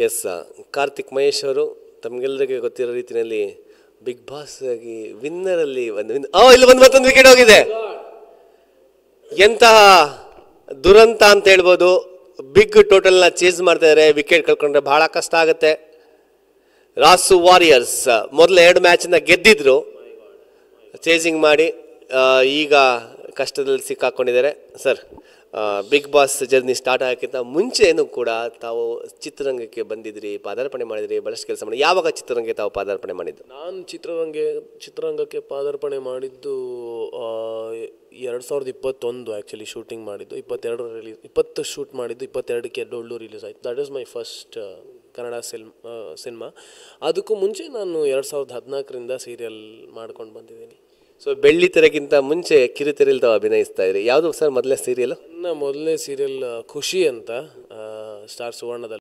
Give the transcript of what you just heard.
S, Karthik Mahesh ಅವರು ತಮಗೆಲ್ಲರಿಗೆ ಗೊತ್ತಿರೋ ರೀತಿಯಲ್ಲಿ ಬಿಗ್ ಬಾಸ್ ಆಗಿ ವಿನ್ನರಲ್ಲಿ ಇಲ್ಲಿ ಮತ್ತೊಂದು ವಿಕೆಟ್ ಹೋಗಿದೆ. ಎಂತಹ ದುರಂತ ಅಂತ ಹೇಳ್ಬೋದು. ಬಿಗ್ ಟೋಟಲ್ನ ಚೇಸ್ ಮಾಡ್ತಾ ಇದ್ದಾರೆ. ವಿಕೆಟ್ ಕಳ್ಕೊಂಡ್ರೆ ಬಹಳ ಕಷ್ಟ ಆಗುತ್ತೆ. ರಾಸು ವಾರಿಯರ್ಸ್ ಮೊದಲು 2 ಮ್ಯಾಚನ್ನ ಗೆದ್ದಿದ್ರು, ಚೇಸಿಂಗ್ ಮಾಡಿ ಈಗ ಕಷ್ಟದಲ್ಲಿ ಸಿಕ್ಕಾಕೊಂಡಿದ್ದಾರೆ. Sir, big boss journey start ಆಗೋಕ್ಕಿಂತ ಮುಂಚೆನೂ ಕೂಡ ತಾವು ಚಿತ್ರರಂಗಕ್ಕೆ ಬಂದಿದ್ರಿ, ಪಾದಾರ್ಪಣೆ ಮಾಡಿದ್ರಿ, ಬಹಳಷ್ಟು ಕೆಲಸ ಮಾಡಿ. ಯಾವಾಗ ಚಿತ್ರರಂಗಕ್ಕೆ ತಾವು ಪಾದಾರ್ಪಣೆ ಮಾಡಿದ್ದು? ನಾನು ಚಿತ್ರರಂಗಕ್ಕೆ ಪಾದಾರ್ಪಣೆ ಮಾಡಿದ್ದು 2021 ಆ್ಯಕ್ಚುಲಿ ಶೂಟಿಂಗ್ ಮಾಡಿದ್ದು. 20 ಶೂಟ್ ಮಾಡಿದ್ದು, 22ಕ್ಕೆ ಡೊಳ್ಳು ರಿಲೀಸ್ ಆಯಿತು. That is my first Kannada cinema. ಅದಕ್ಕೂ ಮುಂಚೆ ನಾನು 2014ರಿಂದ ಸೀರಿಯಲ್ ಮಾಡ್ಕೊಂಡು ಬಂದಿದ್ದೀನಿ. ಸೊ ಬೆಳ್ಳಿ ತೆರೆಗಿಂತ ಮುಂಚೆ ಕಿರುತೆರೆಯಲ್ಲಿ ತಾವು ಅಭಿನಯಿಸ್ತಾ ಇದ್ರಿ. ಯಾವುದು ಸರ್ ಮೊದಲನೇ ಸೀರಿಯಲ್? ನನ್ನ ಮೊದಲನೇ ಸೀರಿಯಲ್ ಖುಷಿ ಅಂತ, ಸ್ಟಾರ್ ಸುವರ್ಣದಲ್ಲಿ.